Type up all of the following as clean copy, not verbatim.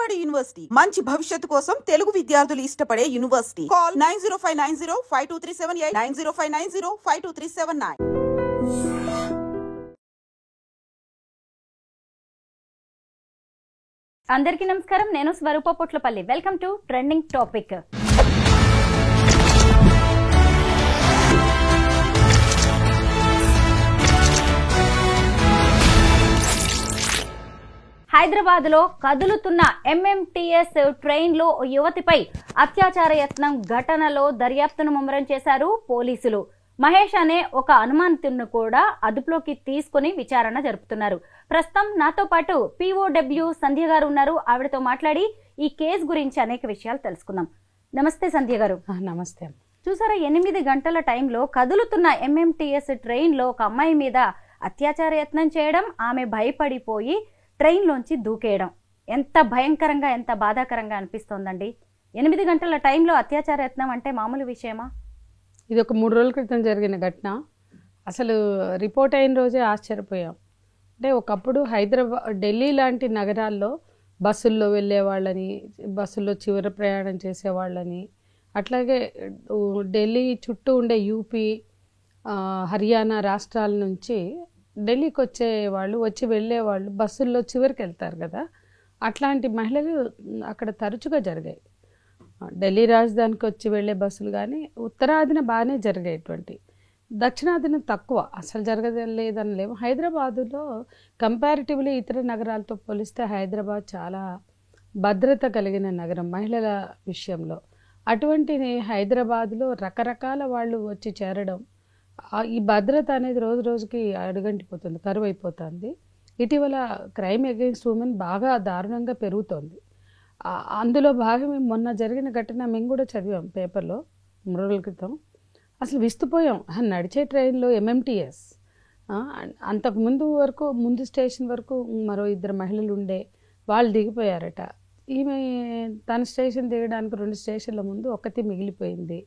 Vijayawada university మంచి భవిష్యత్తు కోసం తెలుగు విద్యార్థులు ఇష్టపడే యూనివర్సిటీ. కాల్ 9059052378 9059052379. అందరికీ నమస్కారం. నేను Swaroopa Potlapalli. Welcome to trending topic. Hyderabad లో కదులుతున్న ఎంఎంటీఎస్ ట్రైన్ లో యువతిపై అత్యాచార యత్నం ఘటనలో దర్యాప్తును ముమ్మరం చేశారు పోలీసులు. మహేష్ అనే ఒక అనుమానితుడిని కూడా అదుపులోకి తీసుకుని విచారణ జరుపుతున్నారు. ప్రస్తుతం నాతో పాటు POW సంధ్య గారు ఉన్నారు. ఆవిడతో మాట్లాడి ఈ కేసు గురించి అనేక విషయాలు తెలుసుకుందాం. నమస్తే సంధ్య గారు. నమస్తే. చూసారా, 8 గంటల టైంలో కదులుతున్న ఎంఎంటీఎస్ ట్రైన్ లో ఒక అమ్మాయి మీద అత్యాచార యత్నం చేయడం, ఆమె భయపడిపోయి ట్రైన్ లోంచి దూకేయడం ఎంత భయంకరంగా, ఎంత బాధాకరంగా అనిపిస్తోందండి. 8 గంటల టైంలో అత్యాచార యత్నం అంటే మామూలు విషయమా? ఇది ఒక 3 రోజుల క్రితం జరిగిన ఘటన. అసలు రిపోర్ట్ అయిన రోజే ఆశ్చర్యపోయాం. అంటే ఒకప్పుడు ఢిల్లీ లాంటి నగరాల్లో బస్సుల్లో వెళ్ళే వాళ్ళని, బస్సుల్లో చివరి ప్రయాణం చేసేవాళ్ళని, అట్లాగే ఢిల్లీ చుట్టూ ఉండే యూపీ, హర్యానా రాష్ట్రాల నుంచి ఢిల్లీకి వచ్చి వెళ్ళేవాళ్ళు బస్సుల్లో చివరికి వెళ్తారు కదా, అట్లాంటి మహిళలు అక్కడ తరచుగా జరిగాయి. ఢిల్లీ రాజధానికి వచ్చి వెళ్ళే బస్సులు కానీ ఉత్తరాదిన బాగానే జరిగేటువంటి, దక్షిణాదిన తక్కువ, అసలు జరగలేదని లేవు. హైదరాబాదులో కంపారిటివ్లీ ఇతర నగరాలతో పోలిస్తే హైదరాబాద్ చాలా భద్రత కలిగిన నగరం మహిళల విషయంలో. అటువంటి హైదరాబాద్లో రకరకాల వాళ్ళు వచ్చి చేరడం, ఈ భద్రత అనేది రోజు రోజుకి అడుగంటిపోతుంది, కరువు అయిపోతుంది. ఇటీవల క్రైమ్ అగెయిన్స్ట్ ఉమెన్ బాగా దారుణంగా పెరుగుతోంది. అందులో భాగమే మొన్న జరిగిన ఘటన మేము కూడా చదివాం పేపర్లో 3 రోజుల క్రితం. అసలు విస్తుపోయాం. నడిచే ట్రైన్లో ఎంఎంటీఎస్, ముందు స్టేషన్ వరకు మరో 2 మహిళలు ఉండే, వాళ్ళు దిగిపోయారట. ఈమె తన స్టేషన్ దిగడానికి 2 స్టేషన్ల ముందు ఒక్కటి మిగిలిపోయింది.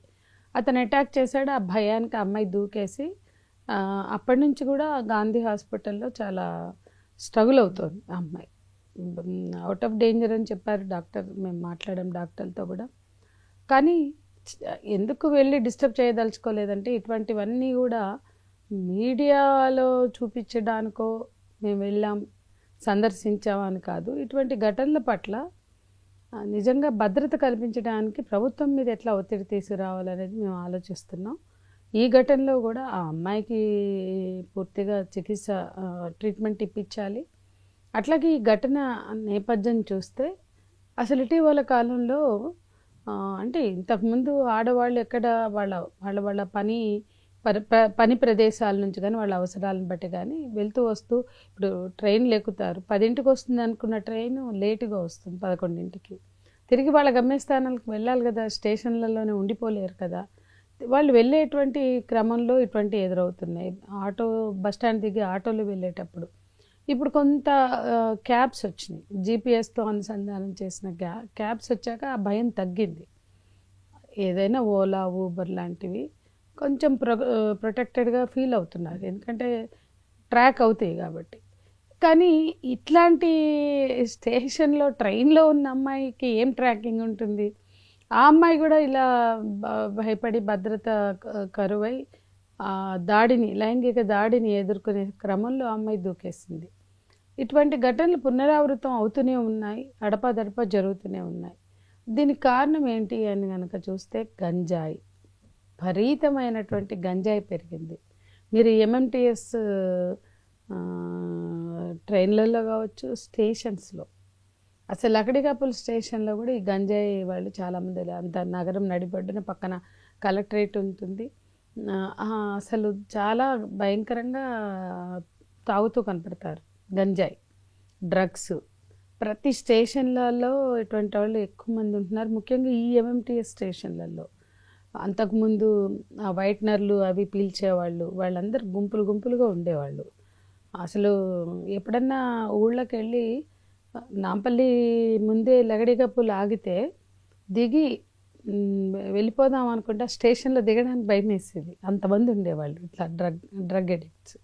అతను అటాక్ చేశాడు. ఆ భయానికి అమ్మాయి దూకేసి అప్పటి నుంచి కూడా గాంధీ హాస్పిటల్లో చాలా స్ట్రగుల్ అవుతుంది ఆ అమ్మాయి. అవుట్ ఆఫ్ డేంజర్ అని చెప్పారు డాక్టర్. మేము మాట్లాడాం డాక్టర్లతో కూడా. కానీ ఎందుకు వెళ్ళి డిస్టర్బ్ చేయదలుచుకోలేదంటే, ఇటువంటివన్నీ కూడా మీడియాలో చూపించడానికో మేము వెళ్ళాం సందర్శించామని కాదు. ఇటువంటి ఘటనల పట్ల నిజంగా భద్రత కల్పించడానికి ప్రభుత్వం మీద ఎట్లా ఒత్తిడి తీసుకురావాలనేది మేము ఆలోచిస్తున్నాం. ఈ ఘటనలో కూడా ఆ అమ్మాయికి పూర్తిగా ట్రీట్మెంట్ ఇప్పించాలి. అట్లాగే ఈ ఘటన నేపథ్యం చూస్తే అసలు ఇటీవల కాలంలో అంటే ఇంతకుముందు ఆడవాళ్ళు ఎక్కడ వాళ్ళ పని ప్రదేశాల నుంచి కానీ వాళ్ళ అవసరాలను బట్టి కానీ వెళ్తూ వస్తూ, ఇప్పుడు ట్రైన్లు ఎక్కుతారు, 10ంటికి వస్తుంది అనుకున్న ట్రైన్ లేటుగా వస్తుంది 11ంటికి. తిరిగి వాళ్ళ గమ్యస్థానాలకు వెళ్ళాలి కదా, స్టేషన్లలోనే ఉండిపోలేరు కదా. వాళ్ళు వెళ్ళేటువంటి క్రమంలో ఇటువంటి ఎదురవుతున్నాయి. బస్ స్టాండ్ దిగి ఆటోలో వెళ్ళేటప్పుడు ఇప్పుడు కొంత క్యాబ్స్ వచ్చినాయి, జీపీఎస్తో అనుసంధానం చేసిన క్యాబ్స్ వచ్చాక ఆ భయం తగ్గింది. ఏదైనా ఓలా, ఊబర్ లాంటివి కొంచెం ప్రొటెక్టెడ్గా ఫీల్ అవుతున్నారు, ఎందుకంటే ట్రాక్ అవుతాయి కాబట్టి. కానీ ఇట్లాంటి స్టేషన్లో ట్రైన్లో ఉన్న అమ్మాయికి ఏం ట్రాకింగ్ ఉంటుంది? ఆ అమ్మాయి కూడా ఇలా భయపడి భద్రత కరువై లైంగిక దాడిని ఎదుర్కొనే క్రమంలో అమ్మాయి దూకేసింది. ఇటువంటి ఘటనలు పునరావృతం అవుతూనే ఉన్నాయి, అడపాదడపా జరుగుతూనే ఉన్నాయి. దీనికి కారణం ఏంటి అని కనుక చూస్తే గంజాయి, విపరీతమైనటువంటి గంజాయి పెరిగింది. మీరు ఎంఎంటీఎస్ ట్రైన్లలో కావచ్చు, స్టేషన్స్లో, అసలు లకడికాపుల్ స్టేషన్లో కూడా ఈ గంజాయి వాళ్ళు చాలామంది, అంత నగరం నడిబొడ్డున పక్కన కలెక్టరేట్ ఉంటుంది, అసలు చాలా భయంకరంగా తాగుతూ కనపడతారు. గంజాయి, డ్రగ్స్ ప్రతి స్టేషన్లలో ఇటువంటి వాళ్ళు ఎక్కువ మంది ఉంటున్నారు, ముఖ్యంగా ఈ ఎంఎంటీఎస్ స్టేషన్లలో. అంతకుముందు ఆ వైట్నర్లు అవి పీల్చేవాళ్ళు, వాళ్ళందరూ గుంపులుగా ఉండేవాళ్ళు. అసలు ఎప్పుడన్నా ఊళ్ళకి వెళ్ళి నాంపల్లి ముందే లగడికప్పులు ఆగితే దిగి వెళ్ళిపోదాం అనుకుంటే స్టేషన్లో దిగడానికి భయం వేసేది, అంతమంది ఉండేవాళ్ళు ఇట్లా డ్రగ్ అడిక్ట్స్.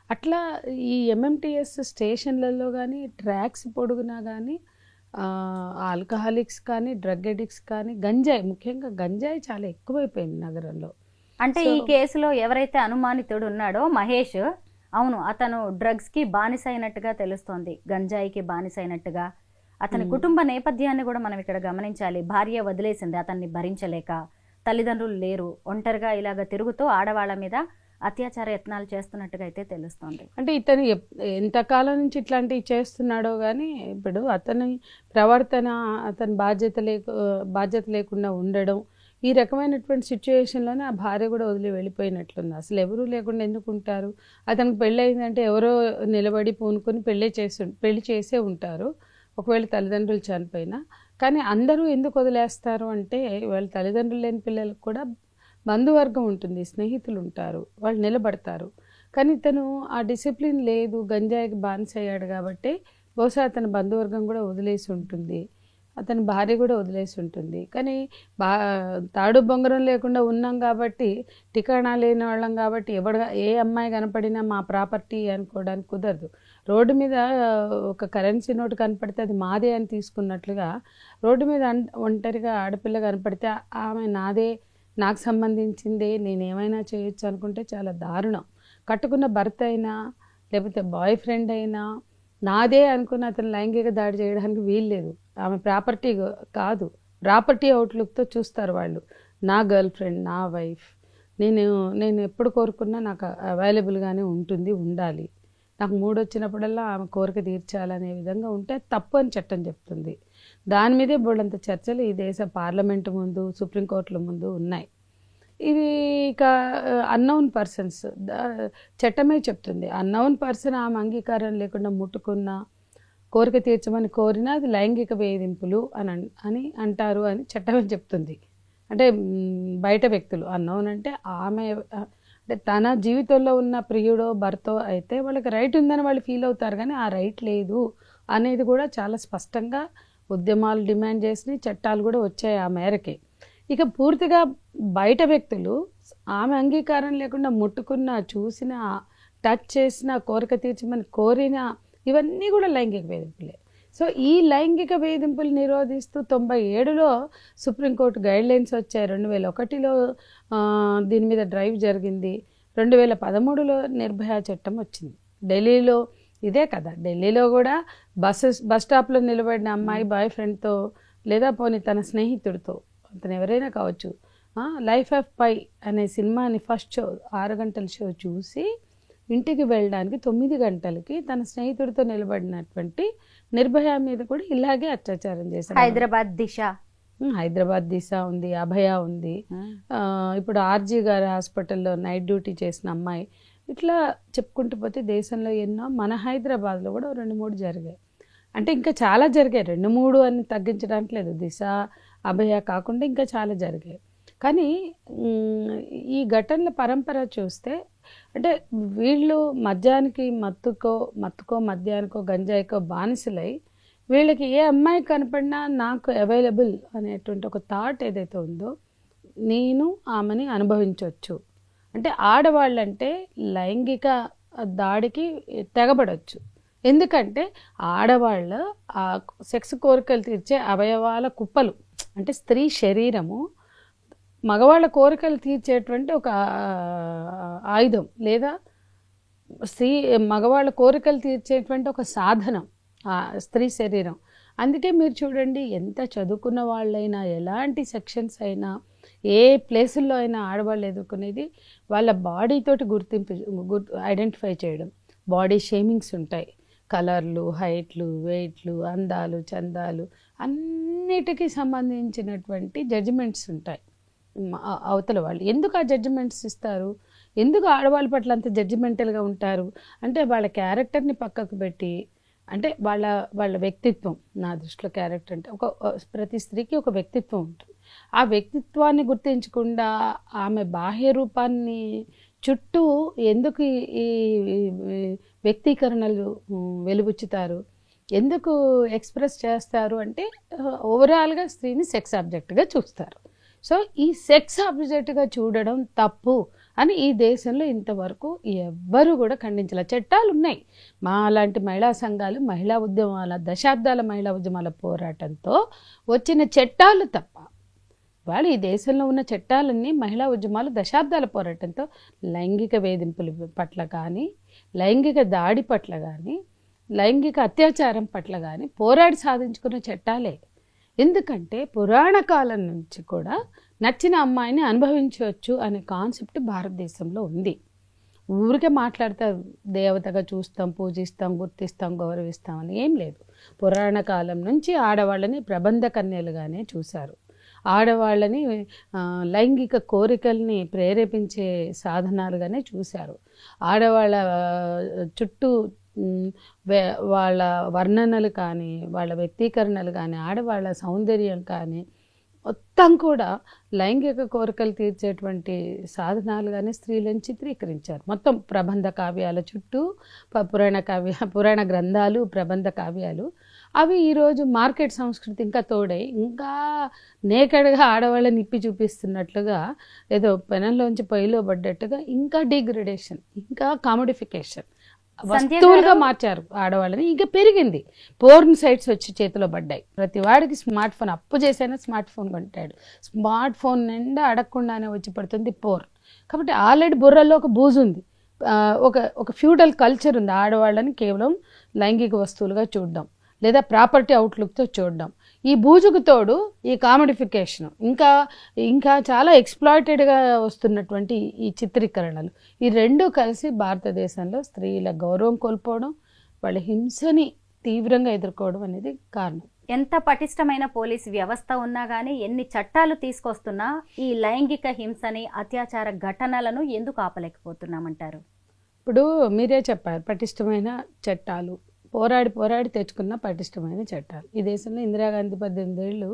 అట్లా ఈ ఎంఎంటీఎస్ స్టేషన్లలో కానీ ట్రాక్స్ పొడుగునా కానీ ఆల్కహాలిక్స్ కానీ డ్రగ్ అడిక్ట్స్ కానీ గంజాయి, ముఖ్యంగా గంజాయి చాలా ఎక్కువైపోయింది నగరంలో. అంటే ఈ కేసులో ఎవరైతే అనుమానితుడు ఉన్నాడో మహేష్, అవును అతను డ్రగ్స్కి బానిస అయినట్టుగా తెలుస్తోంది, గంజాయికి బానిస అయినట్టుగా. అతని కుటుంబ నేపథ్యాన్ని కూడా మనం ఇక్కడ గమనించాలి. భార్య వదిలేసింది అతన్ని భరించలేక, తల్లిదండ్రులు లేరు, ఒంటరిగా ఇలాగ తిరుగుతూ ఆడవాళ్ళ మీద అత్యాచార యత్నాలు చేస్తున్నట్టుగా అయితే తెలుస్తోంది. అంటే ఇతను ఎంతకాలం నుంచి ఇట్లాంటివి చేస్తున్నాడో కానీ ఇప్పుడు అతని ప్రవర్తన, అతని బాధ్యత లేకుండా ఉండడం, ఈ రకమైనటువంటి సిచ్యువేషన్లోనే ఆ భార్య కూడా వదిలి వెళ్ళిపోయినట్లుంది. అసలు ఎవరూ లేకుండా ఎందుకు ఉంటారు? అతనికి పెళ్ళి అయిందంటే ఎవరో నిలబడి పూనుకొని పెళ్లి చేసే ఉంటారు, ఒకవేళ తల్లిదండ్రులు చనిపోయినా. కానీ అందరూ ఎందుకు వదిలేస్తారు అంటే వాళ్ళ తల్లిదండ్రులు లేని పిల్లలకు కూడా బంధువర్గం ఉంటుంది, స్నేహితులు ఉంటారు, వాళ్ళు నిలబడతారు. కానీ ఇతను ఆ డిసిప్లిన్ లేదు, గంజాయికి బానిస అయ్యాడు కాబట్టి బహుశా అతని బంధువర్గం కూడా వదిలేసి ఉంటుంది, అతని భార్య కూడా వదిలేసి ఉంటుంది. కానీ తాడు బొంగరం లేకుండా ఉన్నాం కాబట్టి, టికాణా లేని వాళ్ళం కాబట్టి ఏ అమ్మాయి కనపడినా మా ప్రాపర్టీ అనుకోవడానికి కుదరదు. రోడ్డు మీద ఒక కరెన్సీ నోటు కనపడితే అది మాదే అని తీసుకున్నట్లుగా, రోడ్డు మీద ఒంటరిగా ఆడపిల్ల కనపడితే ఆమె నాదే, నాకు సంబంధించిందే, నేను ఏమైనా చేయొచ్చు అనుకుంటే చాలా దారుణం. కట్టుకున్న భర్త అయినా లేకపోతే బాయ్ ఫ్రెండ్ అయినా నాదే అనుకుని అతను లైంగిక దాడి చేయడానికి వీల్లేదు. ఆమె ప్రాపర్టీ కాదు, ప్రాపర్టీ అవుట్లుక్తో చూస్తారు వాళ్ళు. నా గర్ల్ ఫ్రెండ్, నా వైఫ్, నేను ఎప్పుడు కోరుకున్నా నాకు అవైలబుల్గానే ఉండాలి, నాకు మూడు వచ్చినప్పుడల్లా ఆమె కోరిక తీర్చాలనే విధంగా ఉంటే తప్పు అని చట్టం చెప్తుంది. దాని మీదే బోళ్ళంత చర్చలు ఈ దేశ పార్లమెంటు ముందు, సుప్రీంకోర్టుల ముందు ఉన్నాయి. ఇవి ఇక అన్నౌన్ పర్సన్స్, చట్టమే చెప్తుంది అన్నౌన్ పర్సన్ ఆమె అంగీకారం లేకుండా ముట్టుకున్నా, కోరిక తీర్చమని కోరినా అది లైంగిక వేధింపులు అని అంటారు అని చట్టమే చెప్తుంది. అంటే బయట వ్యక్తులు, అన్నౌన్ అంటే ఆమె అంటే తన జీవితంలో ఉన్న ప్రియుడో భర్తో అయితే వాళ్ళకి రైట్ ఉందని వాళ్ళు ఫీల్ అవుతారు, కానీ ఆ రైట్ లేదు అనేది కూడా చాలా స్పష్టంగా ఉద్యమాలు డిమాండ్ చేసి చట్టాలు కూడా వచ్చాయి ఆ మేరకే. ఇక పూర్తిగా బయట వ్యక్తులు ఆమె అంగీకారం లేకుండా ముట్టుకున్నా, చూసినా, టచ్ చేసినా, కోరిక తీర్చమని కోరినా, ఇవన్నీ కూడా లైంగిక వేధింపులే. సో ఈ లైంగిక వేధింపులు నిరోధిస్తూ 97లో సుప్రీంకోర్టు గైడ్లైన్స్ వచ్చాయి, 2001లో దీని మీద డ్రైవ్ జరిగింది, 2013లో నిర్భయ చట్టం వచ్చింది. ఢిల్లీలో ఇదే కదా, ఢిల్లీలో కూడా బస్ స్టాప్లో నిలబడిన అమ్మాయి బాయ్ ఫ్రెండ్తో లేదా పోనీ తన స్నేహితుడితో, అతను ఎవరైనా కావచ్చు, లైఫ్ ఆఫ్ పై అనే సినిమాని ఫస్ట్ షో 6 గంటల షో చూసి ఇంటికి వెళ్ళడానికి 9 గంటలకి తన స్నేహితుడితో నిలబడినటువంటి నిర్భయ మీద కూడా ఇలాగే అత్యాచారం చేశారు. హైదరాబాద్ దిశ ఉంది, అభయ ఉంది, ఇప్పుడు ఆర్జీ గారి హాస్పిటల్లో నైట్ డ్యూటీ చేసిన అమ్మాయి, ఇట్లా చెప్పుకుంటూ పోతే దేశంలో ఎన్నో, మన హైదరాబాద్లో కూడా 2-3 జరిగాయి. అంటే ఇంకా చాలా జరిగాయి, 2-3 అని తగ్గించడానికి లేదు, దిశ అభయ కాకుండా ఇంకా చాలా జరిగాయి. కానీ ఈ ఘటనల పరంపర చూస్తే అంటే వీళ్ళు మద్యానికి మత్తుకో మద్యానికో గంజాయికో బానిసలై వీళ్ళకి ఏ అమ్మాయి కనపడినా నాకు అవైలబుల్ అనేటువంటి ఒక థాట్ ఏదైతే ఉందో, నేను ఆమెని అనుభవించవచ్చు. అంటే ఆడవాళ్ళంటే లైంగిక దాడికి తెగబడవచ్చు, ఎందుకంటే ఆడవాళ్ళ ఆ సెక్స్ కోరికలు తీర్చే అవయవాల కుప్పలు. అంటే స్త్రీ శరీరము మగవాళ్ళ కోరికలు తీర్చేటువంటి ఒక ఆయుధం, లేదా మగవాళ్ళ కోరికలు తీర్చేటువంటి ఒక సాధనం ఆ స్త్రీ శరీరం. అందుకే మీరు చూడండి, ఎంత చదువుకున్న వాళ్ళైనా, ఎలాంటి సెక్షన్స్ అయినా, ఏ ప్లేసుల్లో అయినా ఆడవాళ్ళు ఎదుర్కొనేది వాళ్ళ బాడీతోటి ఐడెంటిఫై చేయడం. బాడీ షేమింగ్స్ ఉంటాయి, కలర్లు, హైట్లు, వెయిట్లు, అందాలు, చందాలు, అన్నిటికీ సంబంధించినటువంటి జడ్జిమెంట్స్ ఉంటాయి. అవతల వాళ్ళు ఎందుకు ఆ జడ్జిమెంట్స్ ఇస్తారు, ఎందుకు ఆడవాళ్ళ పట్ల అంత జడ్జిమెంటల్గా ఉంటారు అంటే వాళ్ళ క్యారెక్టర్ని పక్కకు పెట్టి, అంటే వాళ్ళ వ్యక్తిత్వం. నా దృష్టిలో క్యారెక్టర్ అంటే ప్రతి స్త్రీకి ఒక వ్యక్తిత్వం ఉంటుంది. ఆ వ్యక్తిత్వాన్ని గుర్తించకుండా ఆమె బాహ్య రూపాన్ని చుట్టూ ఎందుకు ఈ వ్యక్తీకరణలు వెలుబుచ్చుతారు, ఎందుకు ఎక్స్ప్రెస్ చేస్తారు అంటే ఓవరాల్గా స్త్రీని సెక్స్ ఆబ్జెక్ట్గా చూస్తారు. సో ఈ సెక్స్ ఆబ్జెక్ట్గా చూడడం తప్పు అని ఈ దేశంలో ఇంతవరకు ఎవ్వరూ కూడా ఖండించాల. చట్టాలు ఉన్నాయి, మా అలాంటి మహిళా సంఘాలు మహిళా ఉద్యమాల దశాబ్దాల మహిళా ఉద్యమాల పోరాటంతో వచ్చిన చట్టాలు తప్ప వాళ్ళు ఈ దేశంలో ఉన్న చట్టాలన్నీ మహిళా ఉద్యమాలు దశాబ్దాల పోరాటంతో లైంగిక వేధింపుల పట్ల కానీ, లైంగిక దాడి పట్ల కానీ, లైంగిక అత్యాచారం పట్ల కానీ పోరాడి సాధించుకున్న చట్టాలే. ఎందుకంటే పురాణ కాలం నుంచి కూడా నచ్చిన అమ్మాయిని అనుభవించవచ్చు అనే కాన్సెప్ట్ భారతదేశంలో ఉంది. ఊరికే మాట్లాడతారు, దేవతగా చూస్తాం, పూజిస్తాం, గుర్తిస్తాం, గౌరవిస్తాం అని ఏం లేదు. పురాణ కాలం నుంచి ఆడవాళ్ళని ప్రబంధ కన్యలుగానే చూశారు. ఆడవాళ్ళని లైంగిక కోరికల్ని ప్రేరేపించే సాధనాలుగానే చూశారు. ఆడవాళ్ళ చుట్టూ వాళ్ళ వర్ణనలు కానీ, వాళ్ళ వ్యక్తీకరణలు కానీ, ఆడవాళ్ళ సౌందర్యం కానీ మొత్తం కూడా లైంగిక కోరికలు తీర్చేటువంటి సాధనాలుగానే స్త్రీలను చిత్రీకరించారు. మొత్తం ప్రబంధ కావ్యాల చుట్టూ పురాణ గ్రంథాలు, ప్రబంధ కావ్యాలు అవి ఈరోజు మార్కెట్ సంస్కృతి ఇంకా తోడై ఇంకా నేకడ్గా ఆడవాళ్ళని నిప్పి చూపిస్తున్నట్లుగా, ఏదో పెనంలోంచి పొయ్యిలో పడ్డట్టుగా ఇంకా డిగ్రేడేషన్, ఇంకా కామోడిఫికేషన్ వస్తువులుగా మార్చారు ఆడవాళ్ళని. ఇంకా పెరిగింది. పోర్న్ సైట్స్ వచ్చి చేతిలో పడ్డాయి. ప్రతి వాడికి స్మార్ట్ ఫోన్, అప్పు చేసైనా స్మార్ట్ ఫోన్ కొంటాడు. స్మార్ట్ ఫోన్ నిండా అడగకుండానే వచ్చి పడుతుంది పోర్న్. కాబట్టి ఆల్రెడీ బుర్రలో ఒక బూజు ఉంది, ఒక ఫ్యూడల్ కల్చర్ ఉంది. ఆడవాళ్ళని కేవలం లైంగిక వస్తువులుగా చూడడం లేదా ప్రాపర్టీ అవుట్లుక్తో చూడడం. ఈ బూజుకు తోడు ఈ కామోడిఫికేషన్, ఇంకా చాలా ఎక్స్ప్లాయిటెడ్గా వస్తున్నటువంటి ఈ చిత్రీకరణలు, ఈ రెండు కలిసి భారతదేశంలో స్త్రీల గౌరవం కోల్పోవడం, వాళ్ళ హింసని తీవ్రంగా ఎదుర్కోవడం అనేది కారణం. ఎంత పటిష్టమైన పోలీసు వ్యవస్థ ఉన్నా కానీ, ఎన్ని చట్టాలు తీసుకొస్తున్నా ఈ లైంగిక హింసని, అత్యాచార ఘటనలను ఎందుకు ఆపలేకపోతున్నామంటారు? ఇప్పుడు మీరే చెప్పారు, పటిష్టమైన చట్టాలు, పోరాడి తెచ్చుకున్న పటిష్టమైన చట్టాలు. ఈ దేశంలో ఇందిరాగాంధీ 18 ఏళ్ళు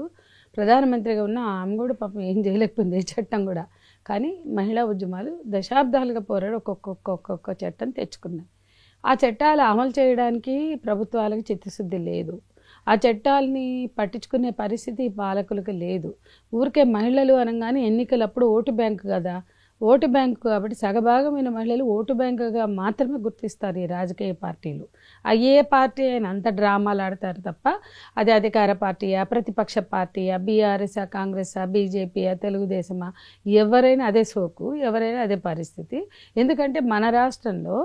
ప్రధానమంత్రిగా ఉన్న ఆమె కూడా పాపం ఏం చేయలేకపోయింది, చట్టం కూడా. కానీ మహిళా ఉద్యమాలు దశాబ్దాలుగా పోరాడి ఒక్కొక్క చట్టం తెచ్చుకున్నాయి. ఆ చట్టాలు అమలు చేయడానికి ప్రభుత్వాలకు చిత్తశుద్ధి లేదు. ఆ చట్టాలని పట్టించుకునే పరిస్థితి పాలకులకు లేదు. ఊరికే మహిళలు అనగానే ఎన్నికలప్పుడు ఓటు బ్యాంకు కదా, ఓటు బ్యాంకు కాబట్టి సగభాగమైన మహిళలు ఓటు బ్యాంకుగా మాత్రమే గుర్తిస్తారు ఈ రాజకీయ పార్టీలు. ఏ పార్టీ అయినా అంత డ్రామాలు ఆడతారు తప్ప అది అధికార పార్టీయా, ప్రతిపక్ష పార్టీయా, బీఆర్ఎస్ఆ, కాంగ్రెసా, బీజేపీయా, తెలుగుదేశమా, ఎవరైనా అదే సోకు, ఎవరైనా అదే పరిస్థితి. ఎందుకంటే మన రాష్ట్రంలో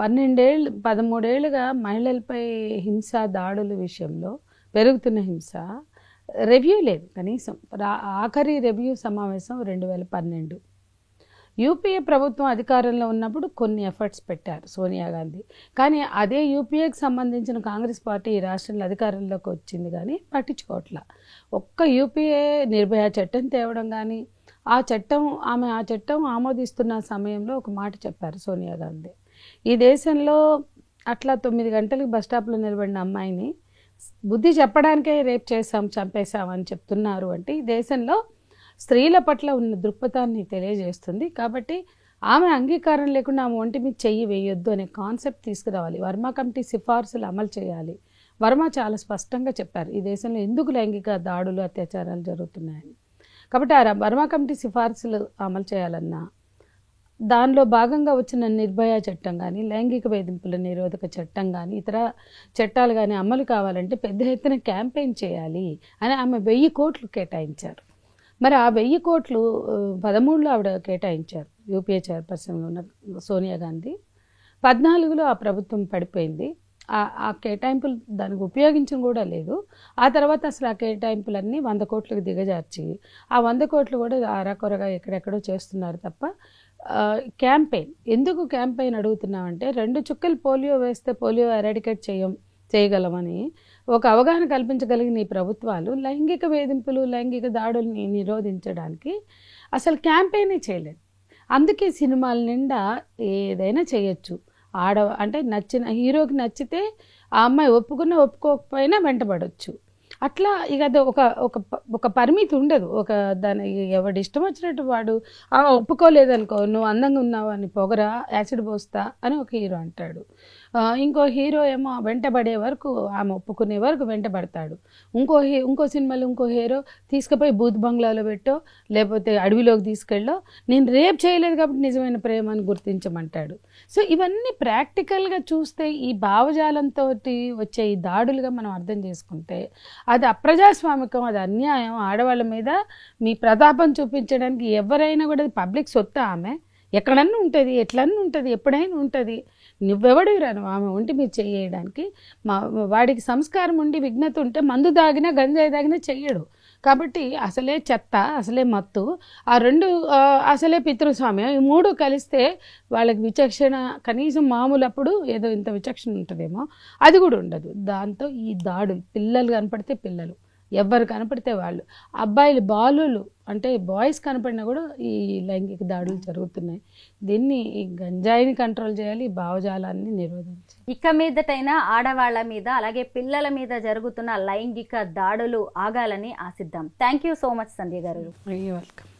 13 ఏళ్ళుగా మహిళలపై హింస, దాడుల విషయంలో పెరుగుతున్న హింస రివ్యూ లేదు. కనీసం ఆఖరి రివ్యూ సమావేశం 2012. యూపీఏ ప్రభుత్వం అధికారంలో ఉన్నప్పుడు కొన్ని ఎఫర్ట్స్ పెట్టారు సోనియా గాంధీ. కానీ అదే యూపీఏకి సంబంధించిన కాంగ్రెస్ పార్టీ ఈ రాష్ట్రంలో అధికారంలోకి వచ్చింది కానీ పట్టించుకోవట్లా. ఒక్క యూపీఏ నిర్భయ చట్టం తేవడం కానీ, ఆ చట్టం ఆమోదిస్తున్న సమయంలో ఒక మాట చెప్పారు సోనియా గాంధీ. ఈ దేశంలో అట్లా 9 గంటలకు బస్ స్టాప్లో నిలబడిన అమ్మాయిని బుద్ధి చెప్పడానికే రేప్ చేసాం, చంపేశాం అని చెప్తున్నారు అంటే ఈ దేశంలో స్త్రీల పట్ల ఉన్న దృక్పథాన్ని తెలియజేస్తుంది. కాబట్టి ఆమె అంగీకారం లేకుండా ఆమె ఒంటి మీద చెయ్యి వేయొద్దు అనే కాన్సెప్ట్ తీసుకురావాలి. వర్మ కమిటీ సిఫార్సులు అమలు చేయాలి. వర్మ చాలా స్పష్టంగా చెప్పారు ఈ దేశంలో ఎందుకు లైంగిక దాడులు, అత్యాచారాలు జరుగుతున్నాయని. కాబట్టి ఆ వర్మ కమిటీ సిఫార్సులు అమలు చేయాలన్నా, దానిలో భాగంగా వచ్చిన నిర్భయ చట్టం కానీ, లైంగిక వేధింపుల నిరోధక చట్టం కానీ, ఇతర చట్టాలు కానీ అమలు కావాలంటే పెద్ద ఎత్తున క్యాంపెయిన్ చేయాలి అని ఆమె 1000 కోట్లు కేటాయించారు. మరి ఆ 1000 కోట్లు 13లో ఆవిడ కేటాయించారు యూపీఏ చైర్పర్సన్గా ఉన్న సోనియా గాంధీ. 14లో ఆ ప్రభుత్వం పడిపోయింది. ఆ కేటాయింపులు దానికి ఉపయోగించడం కూడా లేదు. ఆ తర్వాత అసలు ఆ కేటాయింపులన్నీ 100 కోట్లకు దిగజార్చి ఆ 100 కోట్లు కూడా అరాకొరగా ఎక్కడెక్కడో చేస్తున్నారు తప్ప క్యాంపెయిన్. ఎందుకు క్యాంపెయిన్ అడుగుతున్నామంటే 2 చుక్కలు పోలియో వేస్తే పోలియో ఎరాడికేట్ చేయగలమని ఒక అవగాహన కల్పించగలిగిన ఈ ప్రభుత్వాలు లైంగిక వేధింపులు, లైంగిక దాడుల్ని నిరోధించడానికి అసలు క్యాంపెయినే చేయలేదు. అందుకే సినిమాల నిండా ఏదైనా చేయొచ్చు. అంటే నచ్చిన హీరోకి నచ్చితే ఆ అమ్మాయి ఒప్పుకోకపోయినా వెంటబడవచ్చు. అట్లా ఇక అది ఒక పరిమితి ఉండదు. దాని ఎవడి ఇష్టం వచ్చినట్టు వాడు ఒప్పుకోలేదనుకో, నువ్వు అందంగా ఉన్నావు అని పొగరా, యాసిడ్ పోస్తా అని ఒక హీరో అంటాడు. ఇంకో హీరో ఏమో వెంటబడే వరకు ఆమె ఒప్పుకునే వరకు వెంటబడతాడు. ఇంకో సినిమాలో ఇంకో హీరో తీసుకుపోయి బూత్ బంగ్లాలో పెట్టో లేకపోతే అడవిలోకి తీసుకెళ్ళో నేను రేప్ చేయలేదు కాబట్టి నిజమైన ప్రేమ అని గుర్తించమంటాడు. సో ఇవన్నీ ప్రాక్టికల్గా చూస్తే ఈ భావజాలంతో వచ్చే ఈ దాడులుగా మనం అర్థం చేసుకుంటే అది అప్రజాస్వామికం, అది అన్యాయం. ఆడవాళ్ళ మీద మీ ప్రతాపం చూపించడానికి ఎవరైనా కూడా పబ్లిక్ సొత్తు, ఆమె ఎక్కడన్నా ఉంటుంది, ఎట్లన్నా ఉంటుంది, ఎప్పుడైనా ఉంటుంది. నువ్వెవడివి రాను ఆమె ఒంటి మీద చేయడానికి. వాడికి సంస్కారం ఉండి విఘ్నత ఉంటే మందు తాగినా గంజాయి తాగినా చెయ్యడు. కాబట్టి అసలే చెత్త, అసలే మత్తు, ఆ రెండు అసలే పితృస్వామ్యం, ఈ మూడు కలిస్తే వాళ్ళకి విచక్షణ కనీసం మామూలు అప్పుడు ఏదో ఇంత విచక్షణ ఉంటుందేమో అది కూడా ఉండదు. దాంతో ఈ దాడులు, పిల్లలు కనపడితే పిల్లలు, ఎవరు కనపడితే వాళ్ళు, అబ్బాయిలు బాలులు అంటే బాయ్స్ కనపడినా కూడా ఈ లైంగిక దాడులు జరుగుతున్నాయి. దీన్ని ఈ గంజాయిని కంట్రోల్ చేయాలి, ఈ భావజాలాన్ని నిరోధించాలి. ఇక మీదటైనా ఆడవాళ్ల మీద అలాగే పిల్లల మీద జరుగుతున్న లైంగిక దాడులు ఆగాలని ఆశిద్దాం. థ్యాంక్ యూ సో మచ్ సంధ్య గారు. వెల్కమ్.